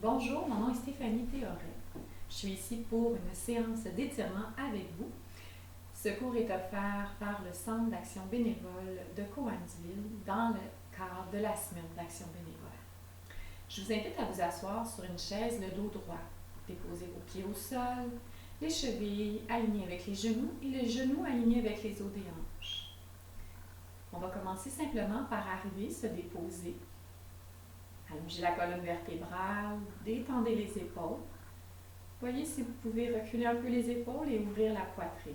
Bonjour, mon nom est Stéphanie Théoret. Je suis ici pour une séance d'étirement avec vous. Ce cours est offert par le Centre d'action bénévole de Cowansville dans le cadre de la semaine d'action bénévole. Je vous invite à vous asseoir sur une chaise le dos droit. Déposez vos pieds au sol, les chevilles alignées avec les genoux et les genoux alignés avec les os des hanches. On va commencer simplement par arriver, se déposer. Allongez la colonne vertébrale, détendez les épaules. Voyez si vous pouvez reculer un peu les épaules et ouvrir la poitrine.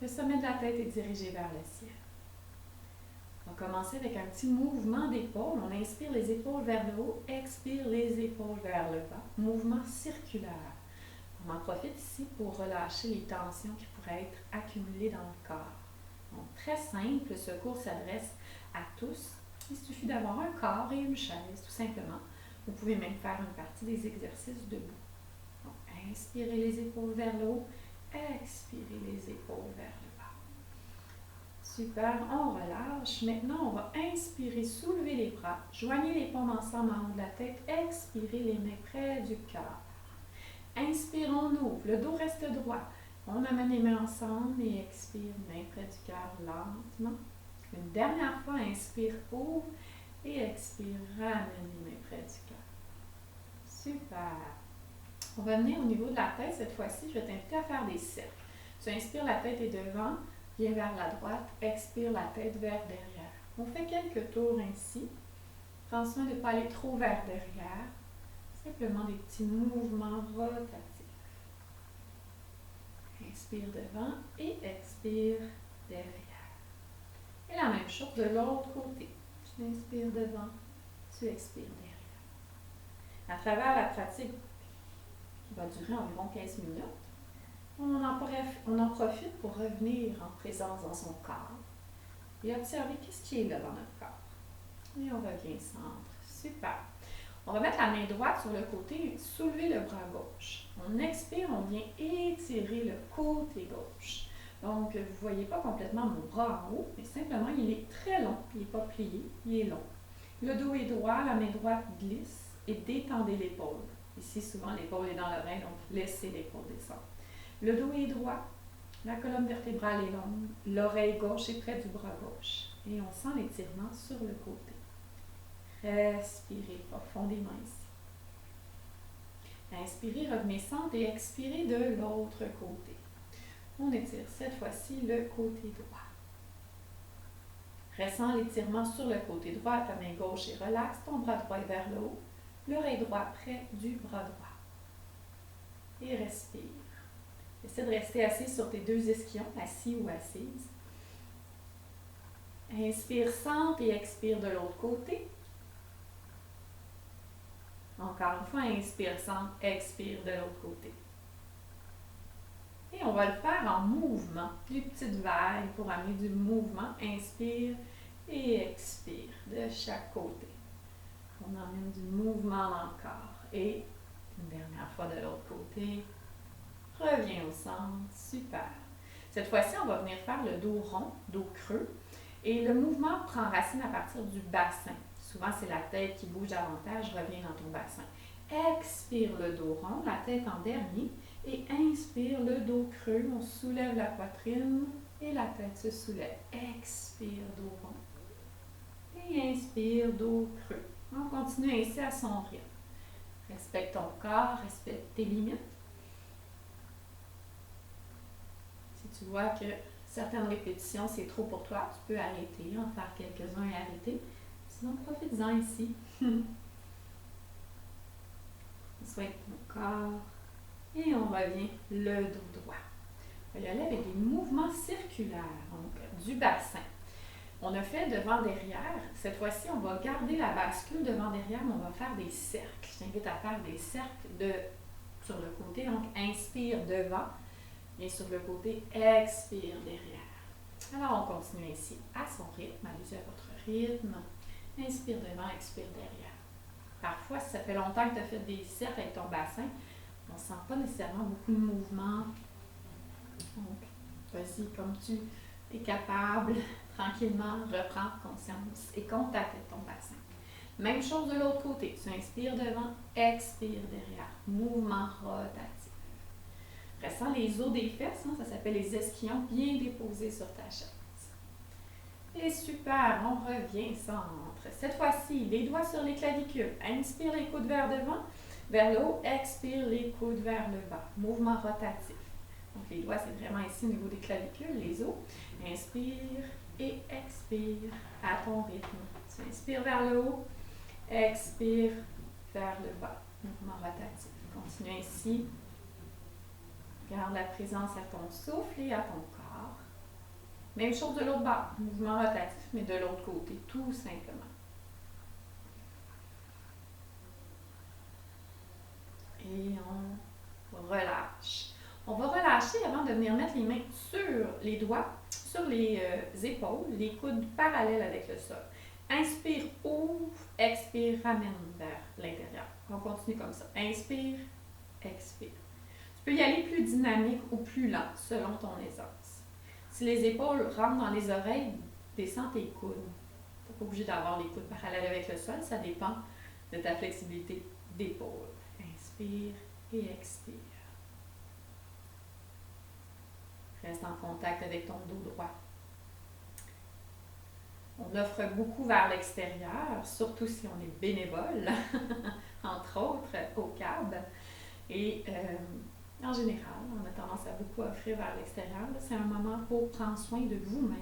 Le sommet de la tête est dirigé vers le ciel. On va commencer avec un petit mouvement d'épaule. On inspire les épaules vers le haut, expire les épaules vers le bas. Mouvement circulaire. On en profite ici pour relâcher les tensions qui pourraient être accumulées dans le corps. Donc, très simple, ce cours s'adresse à tous. Il suffit d'avoir un corps et une chaise, tout simplement. Vous pouvez même faire une partie des exercices debout. Donc, inspirez les épaules vers le haut, expirez les épaules vers le bas. Super, on relâche. Maintenant, on va inspirer, soulever les bras, joignez les paumes ensemble en haut de la tête, expirez les mains près du cœur. Inspire, on ouvre, le dos reste droit. On amène les mains ensemble et expire, mains près du cœur lentement. Une dernière fois, inspire, ouvre et expire, ramène les mains près du cœur. Super. On va venir au niveau de la tête. Cette fois-ci, je vais t'inviter à faire des cercles. Tu inspires, la tête est devant, viens vers la droite, expire, la tête vers derrière. On fait quelques tours ainsi. Prends soin de ne pas aller trop vers derrière. Simplement des petits mouvements rotatifs. Inspire devant et expire derrière. Et la même chose de l'autre côté. Tu inspires devant, tu expires derrière. À travers la pratique qui va durer environ 15 minutes, on en profite pour revenir en présence dans son corps et observer qu'est-ce qui est là dans notre corps. Et on revient centre. Super. On va mettre la main droite sur le côté et soulever le bras gauche. On expire, on vient étirer le côté gauche. Donc, vous ne voyez pas complètement mon bras en haut, mais simplement, il est très long. Il n'est pas plié, il est long. Le dos est droit, la main droite glisse et détendez l'épaule. Ici, souvent, l'épaule est dans l'oreille, donc laissez l'épaule descendre. Le dos est droit, la colonne vertébrale est longue, l'oreille gauche est près du bras gauche. Et on sent l'étirement sur le côté. Respirez profondément ici. Inspirez, revenez centre et expirez de l'autre côté. On étire cette fois-ci le côté droit. Ressens l'étirement sur le côté droit, ta main gauche est relaxe, ton bras droit est vers le haut, l'oreille droite près du bras droit. Et respire. Essaie de rester assis sur tes deux ischions, assis ou assise. Inspire, centre et expire de l'autre côté. Encore une fois, inspire, centre, expire de l'autre côté. Et on va le faire en mouvement, des petites vagues pour amener du mouvement. Inspire et expire de chaque côté. On emmène du mouvement dans le corps. Et une dernière fois de l'autre côté. Reviens au centre. Super. Cette fois-ci, on va venir faire le dos rond, dos creux. Et le mouvement prend racine à partir du bassin. Souvent, c'est la tête qui bouge davantage. Reviens dans ton bassin. Expire le dos rond, la tête en dernier. Et inspire le dos creux. On soulève la poitrine et la tête se soulève. Expire, dos rond. Et inspire, dos creux. On continue ainsi à son rythme. Respecte ton corps, respecte tes limites. Si tu vois que certaines répétitions, c'est trop pour toi, tu peux arrêter, en faire quelques-uns et arrêter. Sinon, profite-en ici. Soigne ton corps. Et on revient le dos droit. On va y aller avec des mouvements circulaires, donc du bassin. On a fait devant-derrière. Cette fois-ci, on va garder la bascule devant-derrière, mais on va faire des cercles. Je t'invite à faire des cercles sur le côté. Donc, inspire devant et sur le côté, expire derrière. Alors, on continue ainsi à son rythme, allez-y à votre rythme. Inspire devant, expire derrière. Parfois, si ça fait longtemps que tu as fait des cercles avec ton bassin, on ne sent pas nécessairement beaucoup de mouvement. Donc, vas-y comme tu es capable, tranquillement, reprends conscience et contact avec ton bassin. Même chose de l'autre côté. Tu inspires devant, expire derrière. Mouvement rotatif. Ressens les os des fesses, hein, ça s'appelle les ischions, bien déposés sur ta chaise. Et super, on revient centre. Cette fois-ci, les doigts sur les clavicules. Inspire les coudes vers devant, vers le haut. Expire les coudes vers le bas. Mouvement rotatif. Donc les doigts, c'est vraiment ici au niveau des clavicules, les os. Inspire et expire à ton rythme. Tu inspires vers le haut, expire vers le bas. Mouvement rotatif. Continue ainsi. Garde la présence à ton souffle et à ton corps. Même chose de l'autre bord. Mouvement rotatif, mais de l'autre côté, tout simplement. Et on relâche. On va relâcher avant de venir mettre les mains sur les doigts, sur les épaules, les coudes parallèles avec le sol. Inspire, ouvre, expire, ramène vers l'intérieur. On continue comme ça. Inspire, expire. Tu peux y aller plus dynamique ou plus lent, selon ton aisance. Si les épaules rentrent dans les oreilles, descends tes coudes. Tu n'es pas obligé d'avoir les coudes parallèles avec le sol, ça dépend de ta flexibilité d'épaule. Inspire et expire. Reste en contact avec ton dos droit. On offre beaucoup vers l'extérieur, surtout si on est bénévole, entre autres au CAB. Et en général, on a tendance à beaucoup offrir vers l'extérieur. C'est un moment pour prendre soin de vous-même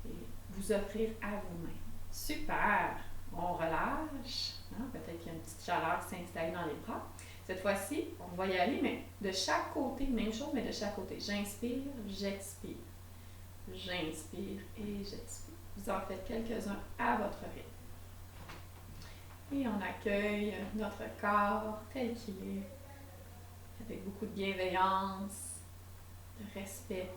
et vous offrir à vous-même. Super! On relâche. Hein? Peut-être qu'il y a une petite chaleur qui s'installe dans les bras. Cette fois-ci, on va y aller, mais de chaque côté, même chose, mais de chaque côté. J'inspire, j'expire. J'inspire et j'expire. Vous en faites quelques-uns à votre rythme. Et on accueille notre corps tel qu'il est, avec beaucoup de bienveillance, de respect.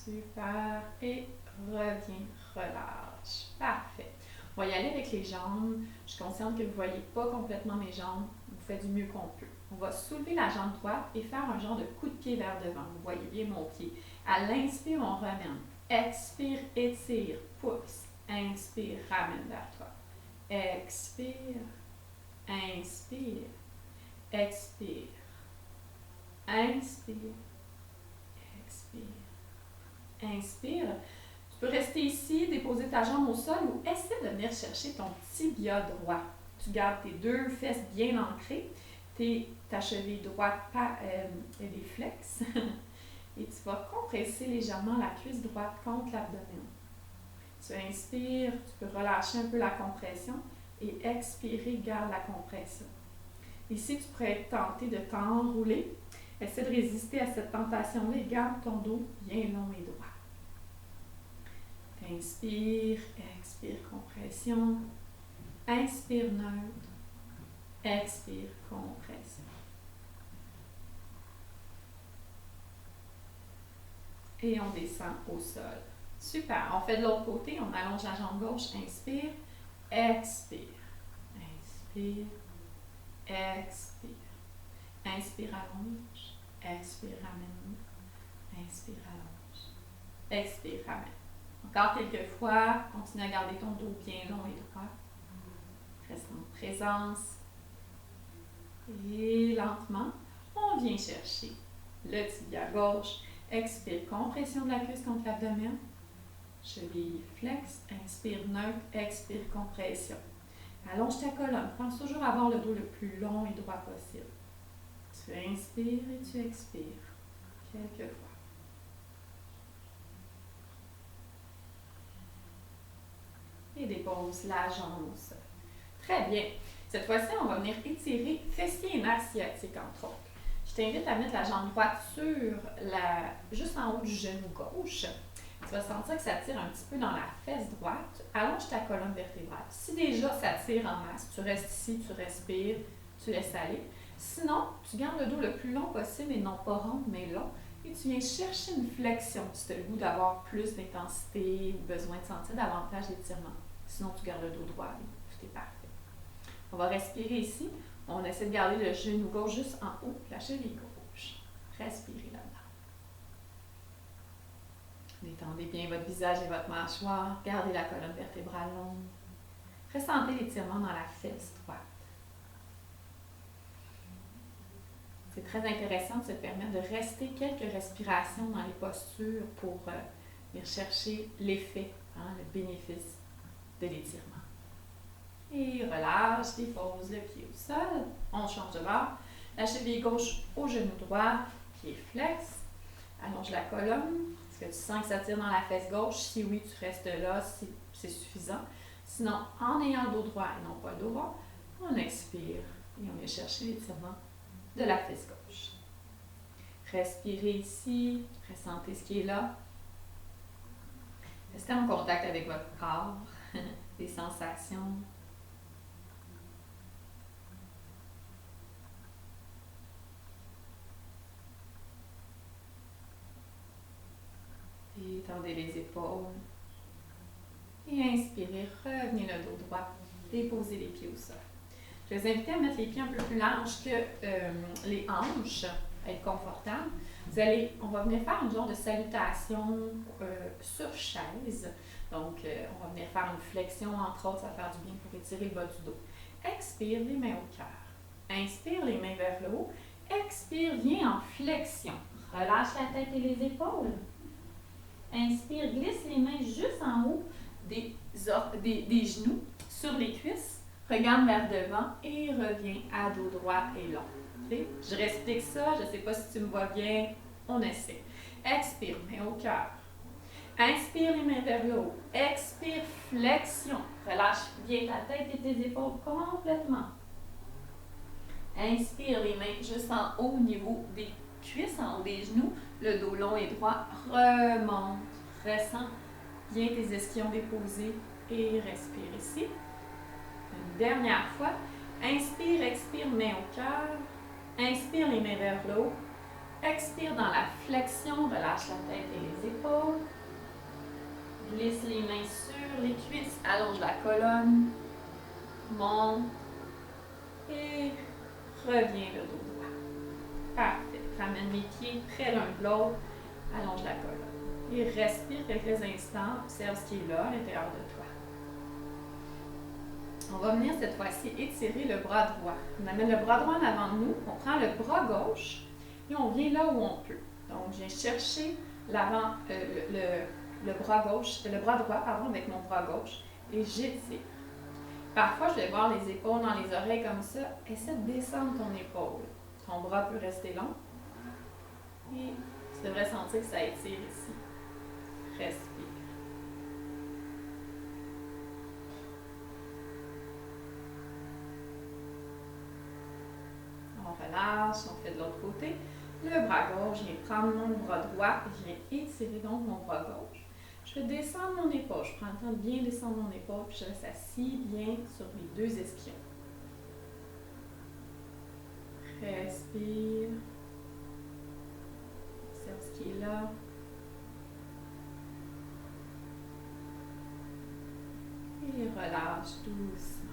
Super. Et reviens, relâche. Parfait. On va y aller avec les jambes. Je suis consciente que vous ne voyez pas complètement mes jambes. Vous faites du mieux qu'on peut. On va soulever la jambe droite et faire un genre de coup de pied vers devant. Vous voyez bien mon pied. À l'inspire, on ramène. Expire, étire, pousse. Inspire, ramène vers toi. Expire, inspire, expire, inspire, expire, inspire. Tu peux rester ici, déposer ta jambe au sol ou essaie de venir chercher ton tibia droit. Tu gardes tes deux fesses bien ancrées, ta cheville droite et les flex. Et tu vas compresser légèrement la cuisse droite contre l'abdomen. Tu inspires, tu peux relâcher un peu la compression et expirer, garde la compression. Ici, tu pourrais être tenté de t'enrouler. Essaie de résister à cette tentation-là et garde ton dos bien long et droit. Inspire, expire, compression. Inspire, neutre. Expire, compression. Et on descend au sol. Super. On fait de l'autre côté. On allonge la jambe gauche. Inspire. Expire. Inspire. Expire. Inspire, allonge. Expire, ramène. Inspire, allonge. Expire, ramène. Encore quelques fois. Continue à garder ton dos bien long et droit. Reste en présence. Et lentement, on vient chercher le tibia gauche. Expire, compression de la cuisse contre l'abdomen. Cheville flex, inspire neutre, expire, compression. Allonge ta colonne, pense toujours à avoir le dos le plus long et droit possible. Tu inspires et tu expires. Quelques fois. Et dépose la jambe au sol. Très bien. Cette fois-ci, on va venir étirer fessiers et nerfs sciatiques, entre autres. Je t'invite à mettre la jambe droite juste en haut du genou gauche. Tu vas sentir que ça tire un petit peu dans la fesse droite. Allonge ta colonne vertébrale. Si déjà ça tire en masse, tu restes ici, tu respires, tu laisses aller. Sinon, tu gardes le dos le plus long possible et non pas rond, mais long. Et tu viens chercher une flexion si tu as le goût d'avoir plus d'intensité ou besoin de sentir davantage d'étirement. Sinon, tu gardes le dos droit et tout est parfait. On va respirer ici. On essaie de garder le genou gauche juste en haut, la cheville gauche. Respirez là-dedans. Détendez bien votre visage et votre mâchoire. Gardez la colonne vertébrale longue. Ressentez l'étirement dans la fesse droite. C'est très intéressant de se permettre de rester quelques respirations dans les postures pour venir chercher l'effet, le bénéfice de l'étirement. Et relâche, dépose le pied au sol. On change de bord. La cheville gauche au genou droit, pied flex. Allonge la colonne. Est-ce que tu sens que ça tire dans la fesse gauche? Si oui, tu restes là, c'est suffisant. Sinon, en ayant le dos droit et non pas le dos rond, on expire et on vient chercher l'étirement de la fesse gauche. Respirez ici, ressentez ce qui est là. Restez en contact avec votre corps, les sensations. Étendez les épaules. Et inspirez, revenez le dos droit. Déposez les pieds au sol. Je vais vous inviter à mettre les pieds un peu plus larges que les hanches, à être confortable. On va venir faire une genre de salutation sur chaise. Donc, on va venir faire une flexion, entre autres, ça va faire du bien pour étirer le bas du dos. Expire, les mains au cœur. Inspire, les mains vers le haut. Expire, viens en flexion. Relâche la tête et les épaules. Inspire, glisse les mains juste en haut des genoux sur les cuisses. Regarde vers devant et reviens à dos droit et long. Okay? Je réexplique ça, je ne sais pas si tu me vois bien, on essaie. Expire, main au cœur. Inspire les mains vers le haut. Expire, flexion. Relâche bien ta tête et tes épaules complètement. Inspire les mains juste en haut au niveau des cuisses, en haut des genoux. Le dos long et droit. Remonte. Ressens bien tes ischions déposés et respire ici. Une dernière fois. Inspire, expire, main au cœur. Inspire les mains vers le haut. Expire dans la flexion. Relâche la tête et les épaules. Glisse les mains sur les cuisses. Allonge la colonne. Monte. Et reviens le dos droit. Parfait. Ramène les pieds près l'un de l'autre. Allonge la colonne. Et respire quelques instants. Observe ce qui est là à l'intérieur de toi. On va venir cette fois-ci étirer le bras droit. On amène le bras droit en avant de nous. On prend le bras gauche et on vient là où on peut. Donc, je viens chercher l'avant, le bras droit, avec mon bras gauche et j'étire. Parfois, je vais voir les épaules dans les oreilles comme ça. Essaie de descendre ton épaule. Ton bras peut rester long. Et tu devrais sentir que ça étire ici. Respire. On relâche, on fait de l'autre côté. Le bras gauche, je viens prendre mon bras droit et je viens étirer donc mon bras gauche. Je vais descendre mon épaule. Je prends le temps de bien descendre mon épaule puis je reste assis bien sur les deux ischions. Respire. Observe ce qui est là. Et relâche doucement.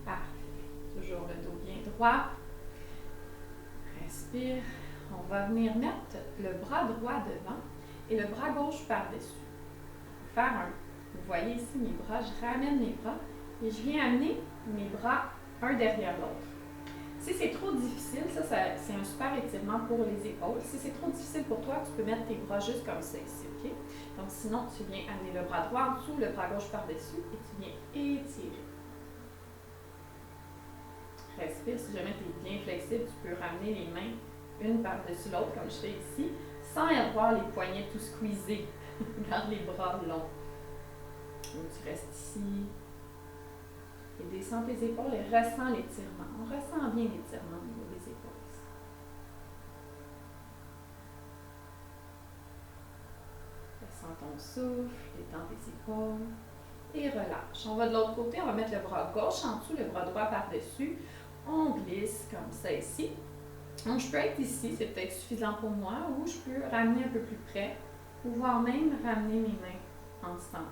Parfait. Toujours le dos bien droit. Respire. On va venir mettre le bras droit devant et le bras gauche par-dessus. Vous voyez ici mes bras, je ramène mes bras et je viens amener mes bras un derrière l'autre. Si c'est trop difficile, ça c'est un super étirement pour les épaules. Si c'est trop difficile pour toi, tu peux mettre tes bras juste comme ça ici, ok? Donc sinon, tu viens amener le bras droit en dessous, le bras gauche par-dessus et tu viens étirer. Respire, si jamais tu es bien flexible, tu peux ramener les mains une par-dessus l'autre comme je fais ici, sans avoir les poignets tout squeezés. Garde les bras longs. Donc tu restes ici. Et descends tes épaules et ressens l'étirement. On ressent bien l'étirement au niveau des épaules. Ressens ton souffle, détends tes épaules et relâche. On va de l'autre côté, on va mettre le bras gauche en dessous, le bras droit par-dessus. On glisse comme ça ici. Donc je peux être ici, c'est peut-être suffisant pour moi, ou je peux ramener un peu plus près, ou voire même ramener mes mains ensemble.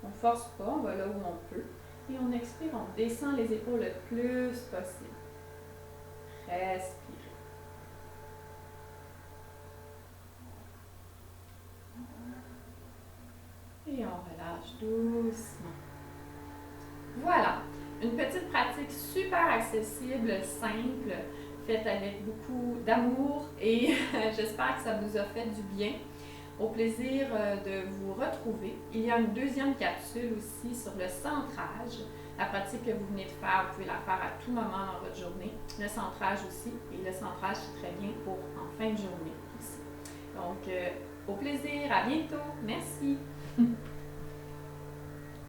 On ne force pas, on va là où on peut. Et on expire, on descend les épaules le plus possible. Respirez. Et on relâche doucement. Voilà, une petite pratique super accessible, simple, faite avec beaucoup d'amour et j'espère que ça vous a fait du bien. Au plaisir de vous retrouver. Il y a une deuxième capsule aussi sur le centrage. La pratique que vous venez de faire, vous pouvez la faire à tout moment dans votre journée. Le centrage aussi, et le centrage c'est très bien pour en fin de journée aussi. Donc, au plaisir, à bientôt. Merci.